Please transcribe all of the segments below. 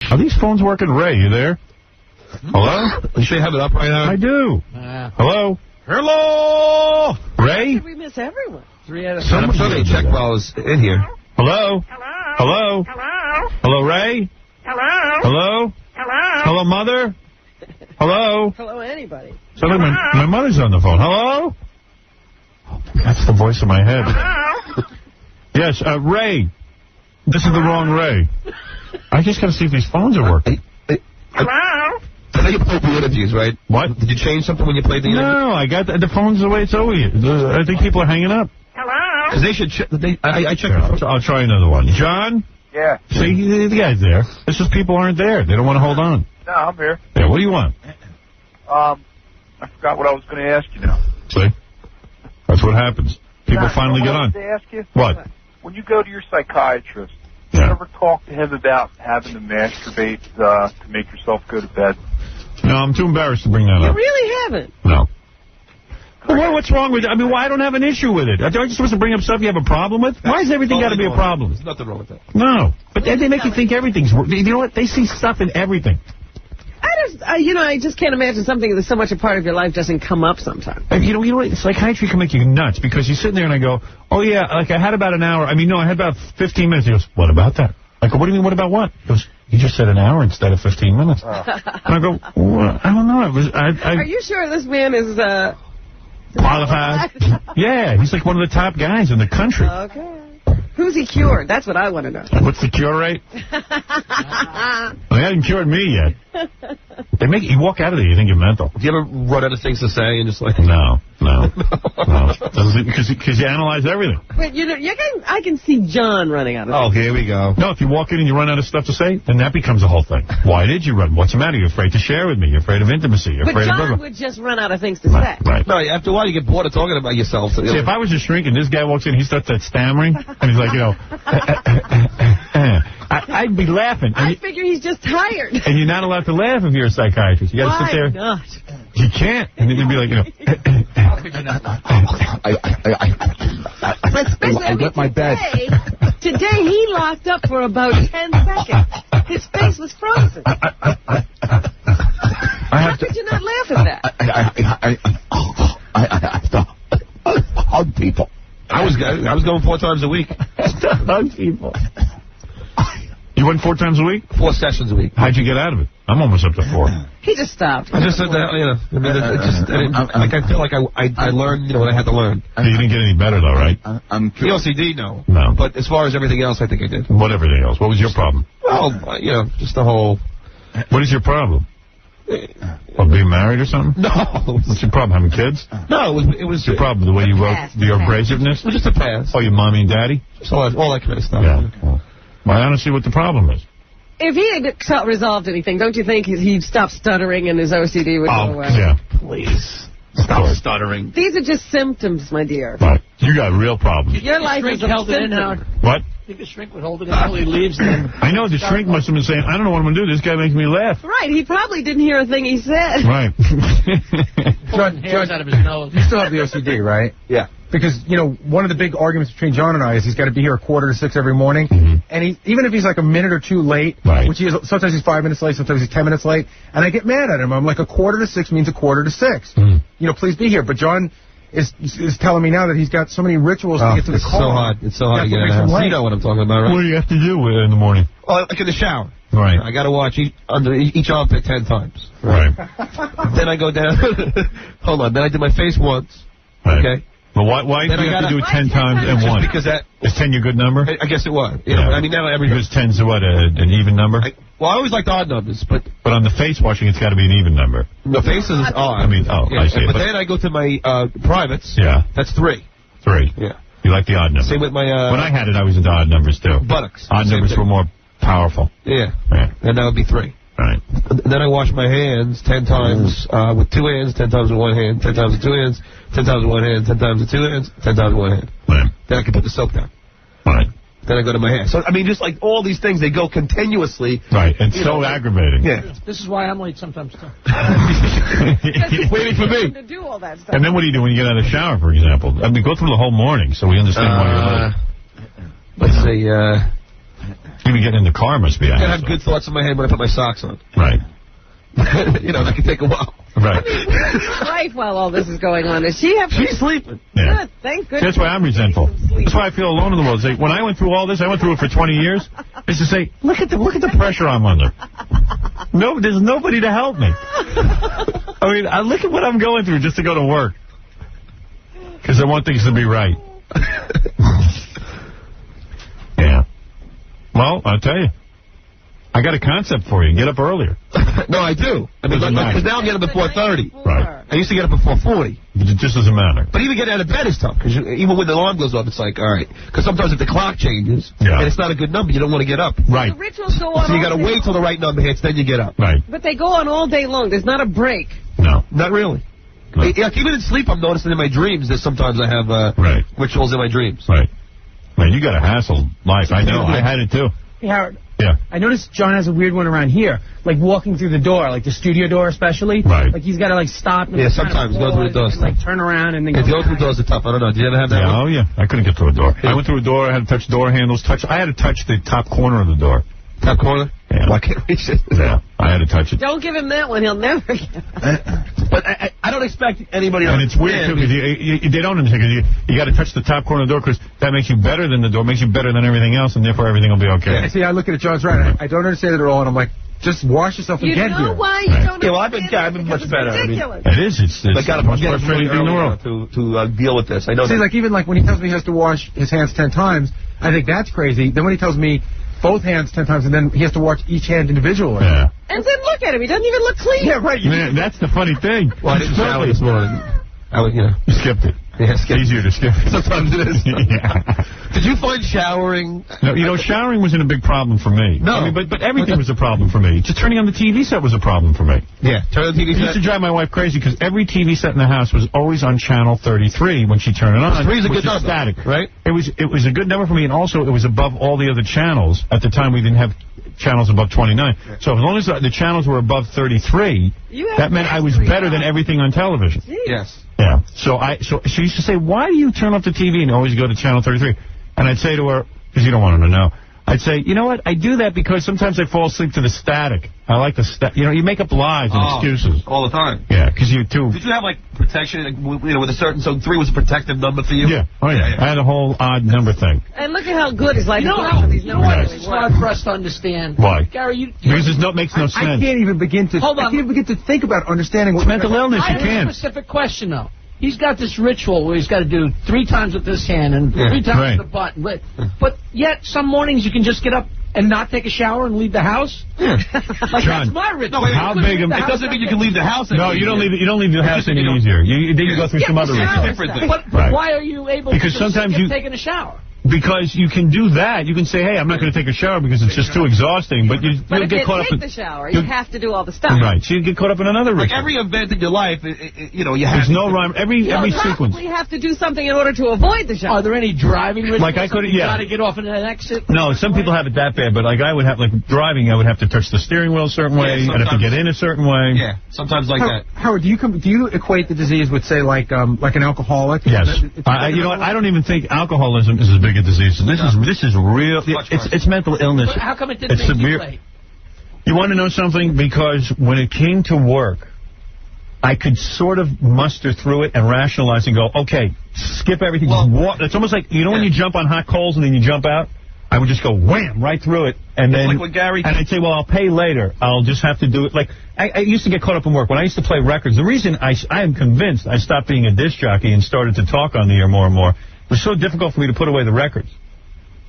Are these phones working? Ray, you there? Hello? You should have it up right now. I do. Hello? Hello? Ray? Did we miss everyone? 3 out of 7. I'm sure they check while I was in here. Hello? Hello? Hello, Ray? Hello? Hello, Mother? Hello? Hello, anybody. So my mother's on the phone. Hello? That's the voice in my head. Yes, Ray. This is the wrong Ray. I just got to see if these phones are working. Hello? I know you played the interviews, right? What? Did you change something when you played the interviews? No, I got the phone's the way it's always. I think people are hanging up. Hello? Because they should check. I checked. I'll try another one. John? Yeah. See, the guy's there. It's just people aren't there. They don't want to hold on. No, I'm here. Yeah, what do you want? I forgot what I was going to ask you now. See? That's what happens. People finally get on. I wanted to ask you? What? When you go to your psychiatrist, do you ever talk to him about having to masturbate to make yourself go to bed? No, I'm too embarrassed to bring that up. You really haven't? No. Well, what's wrong with it? I mean, why I don't have an issue with it? Are you supposed to bring up stuff you have a problem with? Why is everything got to be a problem? There's nothing wrong with that. No. But they make you think everything's... You know what? They see stuff in everything. I just can't imagine something that's so much a part of your life doesn't come up sometimes. You know what? Psychiatry can make you nuts because you're sitting there and I go, oh, yeah, like I had about an hour. I had about 15 minutes. He goes, what about that? I go, what do you mean, what about what? He goes, you just said an hour instead of 15 minutes. And I go, well, I don't know. Are you sure this man is... qualified? Yeah, he's like one of the top guys in the country. Okay. Who's he cured? That's what I want to know. What's the cure rate? They haven't cured me yet. You walk out of there, you think you're mental. Do you ever run out of things to say and just like... No. Because you analyze everything. But, I can see John running out of things. Oh, here we go. No, if you walk in and you run out of stuff to say, then that becomes a whole thing. Why did you run? What's the matter? You're afraid to share with me. You're afraid of intimacy. You're afraid John of... would just run out of things to say. Right. No, after a while you get bored of talking about yourself. See, if I was a shrink and this guy walks in, he starts that stammering, and he's like, I'd be laughing. I figure he's just tired. And you're not allowed to laugh if you're a psychiatrist. You got to sit there. Not? You can't. And then you'd be like, How could you not? Especially I wet my bed. Today he locked up for about 10 seconds. His face was frozen. How could you not laugh at that? I have to hug people. I was going 4 times a week. hug people. You went 4 times a week? 4 sessions a week. How'd you get out of it? I'm almost up to 4. He just stopped. I just said that, I feel like I learned, what I had to learn. You didn't get any better, though, right? The OCD, no. No. But as far as everything else, I think I did. What everything else? What was your problem? Well, just the whole... What is your problem? Being married or something? No. What's your problem? Having kids? No, it was your problem. The way you wrote your abrasiveness? It was just a pass. Oh, your mommy and daddy? So all that kind of stuff. Yeah. Well, I don't see what the problem is. If he had resolved anything, don't you think he'd stop stuttering and his OCD would go away? Yeah. Please. Stop stuttering. These are just symptoms, my dear. Right. You got real problems. Your life is a symptom. What? I think the shrink would hold it until he leaves them. I know, the shrink must have been saying, I don't know what I'm going to do. This guy makes me laugh. Right, he probably didn't hear a thing he said. Right. Pulling hairs out of his nose. You still have the OCD, right? Yeah. Because, one of the big arguments between John and I is he's got to be here 5:45 every morning. And even if he's like a minute or two late, which he is, sometimes he's 5 minutes late, sometimes he's 10 minutes late, and I get mad at him. I'm like, 5:45 means 5:45. Please be here. But John is telling me now that he's got so many rituals to get to the car. It's so hard to get out of the house. You know what I'm talking about, right? What do you have to do in the morning? Well, like in the shower. Right. I got to watch each armpit 10 times. Right. Then I go down. Hold on. Then I do my face once. Right. Okay. Well, why do you have to do it 10 times and once? Because is 10 your good number? I guess it was. Yeah. I mean, now because 10's what, an even number? I always liked odd numbers, but on the face washing, it's got to be an even number. The face is odd. I see. But then I go to my privates. Yeah. That's 3. 3. Yeah. You like the odd number. Same with my... when I had it, I was into odd numbers, too. Buttocks. Odd numbers were more powerful. Yeah. And that would be 3. Right. Then I wash my hands 10 times with 2 hands, 10 times with 1 hand, 10 times with 2 hands, 10 times with 1 hand, 10 times with 2 hands, 10 times with 1 hand. Right. Then I can put the soap down. Right. Then I go to my hair. So, I mean, just like all these things, they go continuously. Right. It's so aggravating. Yeah. This is why I'm late sometimes, too. Waiting for me. To do all that stuff. And then what do you do when you get out of the shower, for example? I mean, go through the whole morning so we understand why you're late. Let's see. Even getting in the car must be a hassle. I have good thoughts in my head when I put my socks on. Right. You know, that can take a while. Right. Where's your wife while all this is going on? Is she have? She's sleeping. Yeah. Good, thank goodness. That's why I'm resentful. That's why I feel alone in the world. When I went through all this, I went through it for 20 years. Is to say, look at the pressure I'm under. No, there's nobody to help me. I mean, look at what I'm going through just to go to work. Because I want things to be right. Yeah. Well, I'll tell you. I got a concept for you. Get up earlier. No, I do. I mean, because now I'm getting up at 4:30. Right. I used to get up at 4:40. It just doesn't matter. But even getting out of bed is tough, because even when the alarm goes off, it's like, all right. Because sometimes if the clock changes, and it's not a good number, you don't want to get up. Right. The rituals go on. So you got to wait till the right number hits, then you get up. Right. But they go on all day long. There's not a break. No. Not really. No. Like, even in sleep, I'm noticing in my dreams that sometimes I have rituals in my dreams. Right. Man, you got a hassle life. I know. I had it too. Hey, Howard. Yeah. I noticed John has a weird one around here, like walking through the door, like the studio door especially. Right. Like he's got to like stop. And Sometimes go through the door. And, like turn around and then go through doors are tough. I don't know. Do you ever have that? Oh yeah. I couldn't get through a door. I went through a door. I had to touch door handles. I had to touch the top corner of the door. Top corner? Yeah. Well, I can't reach it. Yeah. I had to touch it. Don't give him that one. He'll never get it. But I don't expect anybody to. And it's weird, too, because they don't understand. You got to touch the top corner of the door, because that makes you better than the door, makes you better than everything else, and therefore everything will be okay. Yeah, see, I look at it, John's right. I don't understand it at all, and I'm like, just wash yourself and get here. You know why you don't well, I've been much better. Ridiculous. It is. It's the most frustrating thing in the world. To deal with this. I know. See, even when he tells me he has to wash his hands 10 times, I think that's crazy. Then when he tells me both hands 10 times, and then he has to wash each hand individually. Yeah. And then look at him. He doesn't even look clean. Yeah, right. Man, that's the funny thing. Well, I didn't shower this morning. You skipped it. Yeah, it's easier to skip. Sometimes it is. Yeah. Did you find showering? No, showering wasn't a big problem for me. No. I mean, but everything was a problem for me. Just turning on the TV set was a problem for me. Yeah, turn on the TV set. It used to drive my wife crazy, because every TV set in the house was always on channel 33 when she turned it on. 3 is a good number, static. Right? It was a good number for me, and also it was above all the other channels. At the time, we didn't have channels above 29. Yeah. So as long as the channels were above 33, that meant I was better than everything on television. Jeez. Yes. Yeah. So she used to say, why do you turn off the TV and always go to channel 33? And I'd say to her, because you don't want her to know, I'd say, you know what, I do that because sometimes I fall asleep to the static. I like the you make up lies and excuses. All the time. Yeah, because you too. Did you have, protection, with a certain, so 3 was a protective number for you? Yeah. Oh, yeah. I had a whole odd number thing. And look at how good his life is. You know what? It's hard for us to understand. Why? Gary, because it makes no sense. I can't even begin to. Hold on. I can't even begin to think about understanding what mental illness. You can't. I have a specific question, though. He's got this ritual where he's got to do 3 times with this hand and 3 times with the button. But yet, some mornings you can just get up and not take a shower and leave the house? Yeah. That's my ritual. No, how big? It doesn't mean you can leave the house. No, you don't leave the house any easier. Then you go through some other rituals. But why are you able to skip taking a shower? Because you can do that. You can say, hey, I'm not going to take a shower because it's just too exhausting. But you'll get caught up in the shower. You have to do all the stuff. Right. So you get caught up in another ritual. Like every event in your life, you have. There's no rhyme. Every sequence. You have to do something in order to avoid the shower. Are there any driving rituals? Like I could, You got to get off in an exit? No, some people have it that bad, but I would have, driving, I would have to touch the steering wheel a certain way. I'd have to get in a certain way. Yeah, sometimes like that. Howard, do you equate the disease with, say, like an alcoholic? Yes. You know what? I don't even think alcoholism is as big a disease. This is real. It's mental illness. But how come it didn't make you late? You want to know something? Because when it came to work, I could sort of muster through it and rationalize and go, okay, skip everything. Just walk. It's almost like, when you jump on hot coals and then you jump out? I would just go wham right through it, and then like what Gary and I'd say, well, I'll pay later. I'll just have to do it. Like I used to get caught up in work when I used to play records. The reason I am convinced I stopped being a disc jockey and started to talk on the air more and more, it was so difficult for me to put away the records.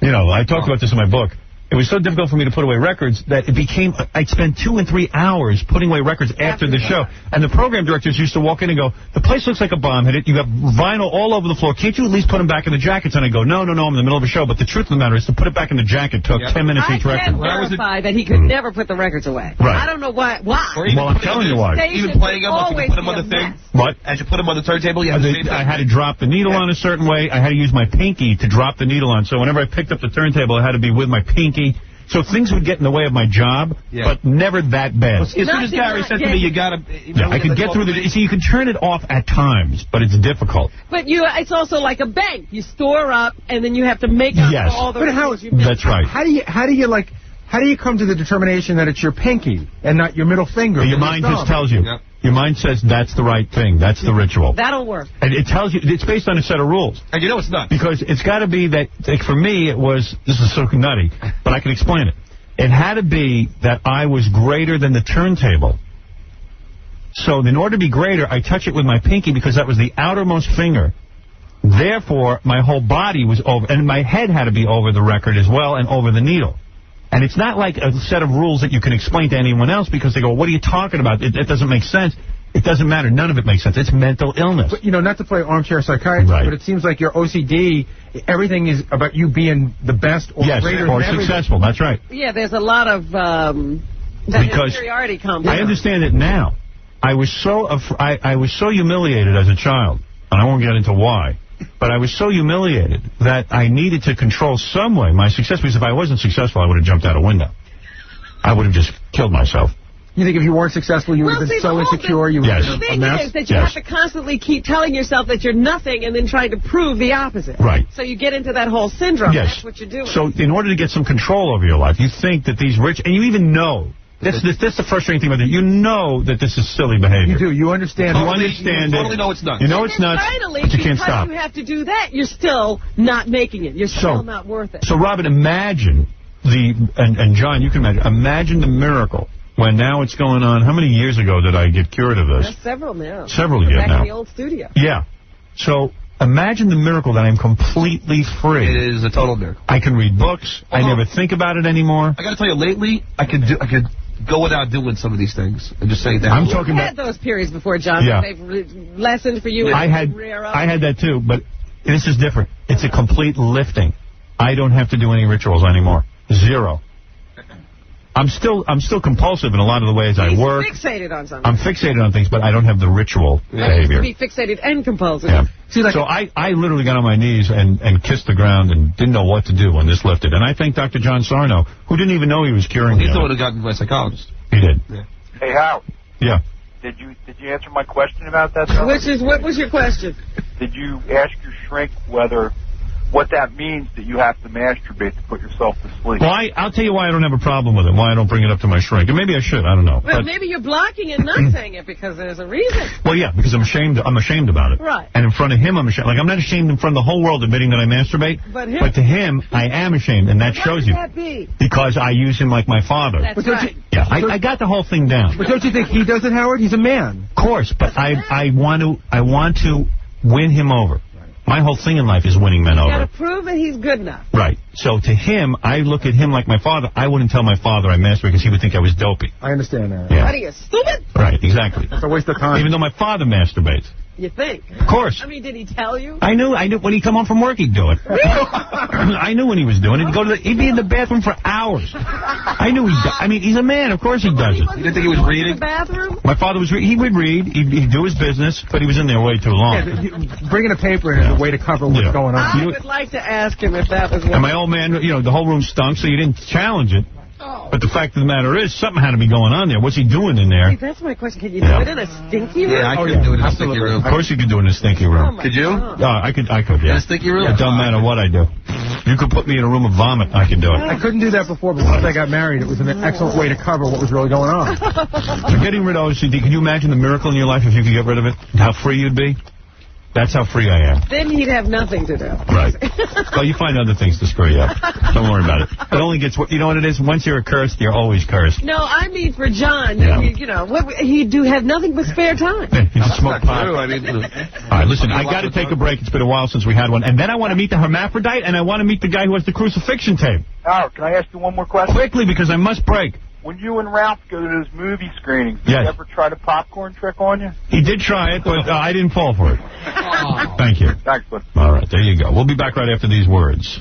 I talked about this in my book. It was so difficult for me to put away records that it became, I'd spend 2 and 3 hours putting away records after the show. And the program directors used to walk in and go, the place looks like a bomb hit it. You got vinyl all over the floor. Can't you at least put them back in the jackets? And I go, no, I'm in the middle of a show. But the truth of the matter is to put it back in the jacket took 10 minutes each record. I can verify that he could never put the records away. Right. I don't know why. Well, I'm telling you why. Even playing them, you put them on the thing. What? As you put them on the turntable, you have to I had to drop the needle on a certain way. I had to use my pinky to drop the needle on. So whenever I picked up the turntable, I had to be with my pinky. So things would get in the way of my job, but never that bad. Well, as soon as Gary said to me, you got to... I could get through the... See, you can turn it off at times, but it's difficult. But it's also like a bank. You store up, and then you have to make up for all the... But that's right. How do you come to the determination that it's your pinky and not your middle finger? Your mind just tells you. Yep. Your mind says that's the right thing. That's the ritual. That'll work. And it tells you, it's based on a set of rules. And you know it's not. Because it's got to be that, like for me, it was, this is so nutty, but I can explain it. It had to be that I was greater than the turntable. So in order to be greater, I touch it with my pinky because that was the outermost finger. Therefore, my whole body was over, and my head had to be over the record as well and over the needle. And it's not like a set of rules that you can explain to anyone else because they go, what are you talking about? It doesn't make sense. It doesn't matter. None of it makes sense. It's mental illness. But, not to play armchair psychiatrist, but it seems like your OCD, everything is about you being the best or greater or successful. That's right. Yeah, there's a lot of inferiority complex. I understand it now. I was so humiliated as a child, and I won't get into why. But I was so humiliated that I needed to control some way my success, because if I wasn't successful, I would have jumped out a window. I would have just killed myself. You think if you weren't successful, you would have been so insecure, you would have been a mess? The thing is that you have to constantly keep telling yourself that you're nothing and then trying to prove the opposite. Right. So you get into that whole syndrome. Yes. That's what you're doing. So in order to get some control over your life, you think that these rich, and you even know, that's the frustrating thing about it. You know that this is silly behavior. You do. You understand. You understand it. You totally know it's nuts. You know it's nuts, finally, but you can't stop. Because you have to do that, you're still not making it. You're still not worth it. So, Robin, imagine and John, you can imagine the miracle when now it's going on. How many years ago did I get cured of this? Several now. Several years back now. in the old studio. Yeah. So, imagine the miracle that I'm completely free. It is a total miracle. I can read books. I never think about it anymore. I got to tell you, lately, I could go without doing some of these things and just say that. I'm talking about... had those periods before, John. Yeah. They've lessened for you. I had that too, but this is different. It's a complete lifting. I don't have to do any rituals anymore. Zero. I'm still compulsive in a lot of the ways I work. Fixated on something. I'm fixated on things, but I don't have the ritual behavior. Be fixated and compulsive. Yeah. So I literally got on my knees and kissed the ground and didn't know what to do when this lifted. And I thank Dr. John Sarno, who didn't even know he was curing me. He's the one who got my psychologist. He did. Yeah. Hey, Howard. Yeah. Did you answer my question about that? What was your question? Did you ask your shrink what that means that you have to masturbate to put yourself to sleep? Well, I'll tell you why I don't have a problem with it, why I don't bring it up to my shrink. And maybe I should, I don't know. Well, maybe you're blocking and not saying it because there's a reason. Well, yeah, because I'm ashamed about it. Right. And in front of him, I'm ashamed. Like, I'm not ashamed in front of the whole world admitting that I masturbate. But to him, I am ashamed, and that shows you. Why would that be? Because I use him like my father. That's right. Yeah, I got the whole thing down. But don't you think he does it, Howard? He's a man. Of course, but I want to win him over. My whole thing in life is winning men over. You got to prove that he's good enough. Right. So to him, I look at him like my father. I wouldn't tell my father I masturbate because he would think I was dopey. I understand that. Yeah. What are you, stupid? Right, exactly. It's a waste of time. Even though my father masturbates. You think? Of course. I mean, did he tell you? I knew. When he'd come home from work, he'd do it. I knew when he was doing it. He'd be in the bathroom for hours. I knew he's a man. Of course he does it. You didn't think he was reading? In the bathroom? My father was he would read. He'd do his business, but he was in there way too long. Yeah, bringing a paper in is a way to cover what's going on. I would like to ask him if that was... And my old man, the whole room stunk, so you didn't challenge it. But the fact of the matter is, something had to be going on there. What's he doing in there? That's my question. Can you do it in a stinky room? Yeah, I could do it in a stinky room. Of course you could do it in a stinky room. Could you? I could, yeah. In a stinky room? It doesn't matter what I do. You could put me in a room of vomit, I can do it. I couldn't do that before, but once I got married, it was an excellent way to cover what was really going on. Getting rid of OCD, can you imagine the miracle in your life if you could get rid of it? How free you'd be? That's how free I am. Then he'd have nothing to do. Right. Well, you find other things to screw you up. Don't worry about it. It only gets, you know what it is? Once you're cursed, you're always cursed. No, I mean for John, Yeah. he'd have nothing but spare time. Yeah, you just smoke pot. True. I mean, all right, listen, I got to take a break. It's been a while since we had one. And then I want to meet the hermaphrodite, and I want to meet the guy who has the crucifixion tape. Howard, can I ask you one more question? Quickly, because I must break. When you and Ralph go to those movie screenings, did Yes. he ever try the popcorn trick on you? He did try it, but I didn't fall for it. Thank you. Thanks, bud. All right, there you go. We'll be back right after these words.